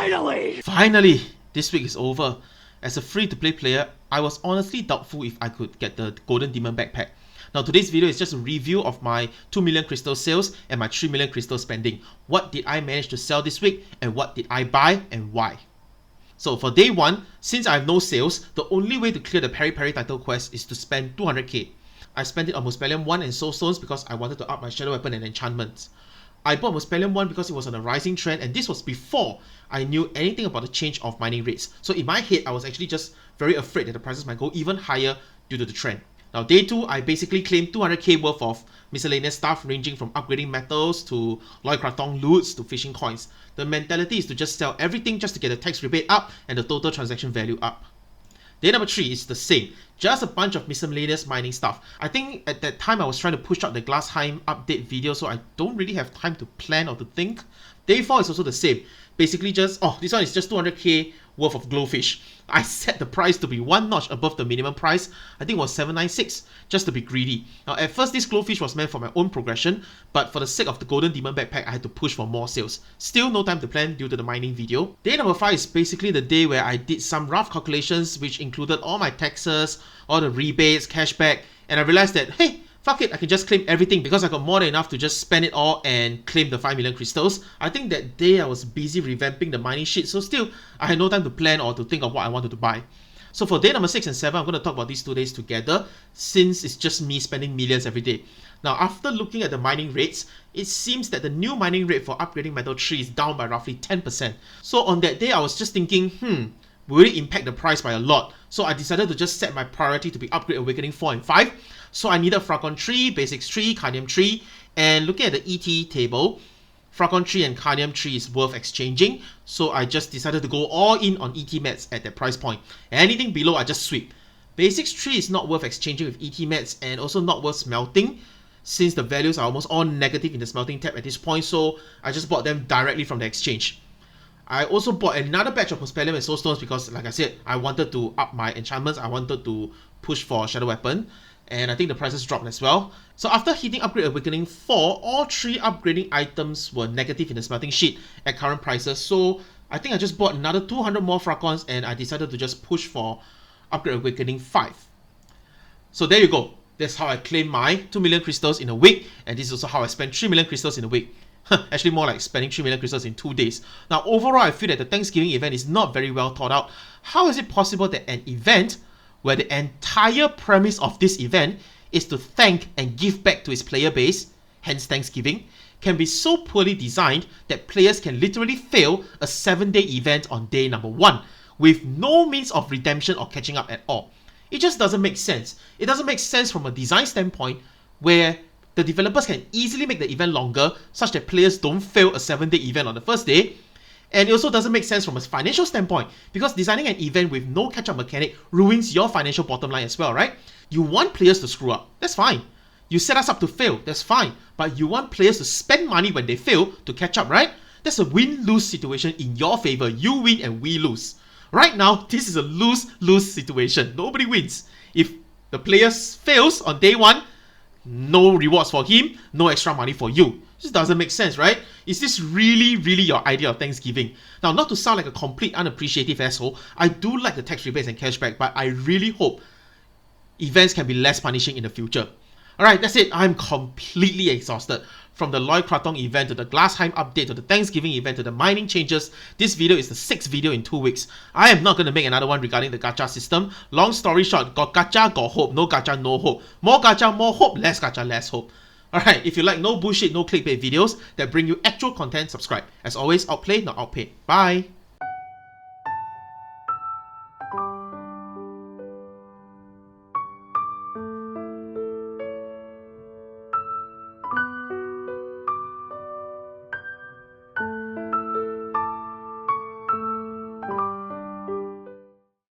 Finally! This week is over. As a free-to-play player, I was honestly doubtful if I could get the Golden Demon backpack. Now today's video is just a review of my 2 million crystal sales and my 3 million crystal spending. What did I manage to sell this week and what did I buy and why? So for day 1, since I have no sales, the only way to clear the Peri Peri title quest is to spend 200k. I spent it on Muspelheim 1 and Soul Stones because I wanted to up my Shadow Weapon and enchantments. I bought Muspelheim 1 because it was on a rising trend and this was before I knew anything about the change of mining rates. So in my head, I was actually just very afraid that the prices might go even higher due to the trend. Now day 2, I basically claimed 200k worth of miscellaneous stuff ranging from upgrading metals to Loy Krathong loots to fishing coins. The mentality is to just sell everything just to get the tax rebate up and the total transaction value up. Day number 3 is the same, just a bunch of miscellaneous mining stuff. I think at that time I was trying to push out the Glassheim update video, so I don't really have time to plan or to think. Day 4 is also the same, basically just, this one is just 200k worth of glowfish. I set the price to be one notch above the minimum price, I think it was 796, just to be greedy. Now at first this glowfish was meant for my own progression, but for the sake of the Golden Demon backpack I had to push for more sales. Still no time to plan due to the mining video. Day number 5 is basically the day where I did some rough calculations which included all my taxes, all the rebates, cashback, and I realized that, hey, fuck it, I can just claim everything because I got more than enough to just spend it all and claim the 5 million crystals. I think that day I was busy revamping the mining shit, so still, I had no time to plan or to think of what I wanted to buy. So for day number 6 and 7, I'm going to talk about these 2 days together since it's just me spending millions every day. Now after looking at the mining rates, it seems that the new mining rate for upgrading metal 3 is down by roughly 10%. So on that day I was just thinking, will it impact the price by a lot? So I decided to just set my priority to be Upgrade Awakening 4 and 5. So I needed Fracon 3, Basics 3, Carnium 3, and looking at the ET table, Fracon 3 and Carnium 3 is worth exchanging, so I just decided to go all in on ET mats at that price point. Anything below I just sweep. Basics 3 is not worth exchanging with ET mats and also not worth smelting, since the values are almost all negative in the smelting tab at this point, so I just bought them directly from the exchange. I also bought another batch of Muspelheim and Soul Stones because, like I said, I wanted to up my enchantments, I wanted to push for Shadow Weapon, and I think the prices dropped as well. So after hitting Upgrade Awakening 4, all 3 upgrading items were negative in the smelting sheet at current prices, so I think I just bought another 200 more Fracons and I decided to just push for Upgrade Awakening 5. So there you go. That's how I claim my 2 million crystals in a week, and this is also how I spent 3 million crystals in a week. Actually more like spending 3 million crystals in 2 days. Now overall I feel that the Thanksgiving event is not very well thought out. How is it possible that an event where the entire premise of this event is to thank and give back to its player base, hence Thanksgiving, can be so poorly designed that players can literally fail a 7-day event on day number 1 with no means of redemption or catching up at all? It just doesn't make sense. It doesn't make sense from a design standpoint where the developers can easily make the event longer such that players don't fail a 7-day event on the first day. And it also doesn't make sense from a financial standpoint because designing an event with no catch-up mechanic ruins your financial bottom line as well, right? You want players to screw up, that's fine. You set us up to fail, that's fine. But you want players to spend money when they fail to catch up, right? That's a win-lose situation in your favor. You win and we lose. Right now, this is a lose-lose situation. Nobody wins. If the player fails on day 1, no rewards for him, no extra money for you. This doesn't make sense, right? Is this really your idea of Thanksgiving? Now, not to sound like a complete unappreciative asshole, I do like the tax rebates and cashback, but I really hope events can be less punishing in the future. Alright, that's it. I'm completely exhausted. From the Loy Krathong event to the Glassheim update to the Thanksgiving event to the mining changes, this video is the 6th video in 2 weeks. I am not going to make another one regarding the gacha system. Long story short, got gacha, got hope. No gacha, no hope. More gacha, more hope. Less gacha, less hope. Alright, if you like no bullshit, no clickbait videos that bring you actual content, subscribe. As always, outplay, not outpaid. Bye!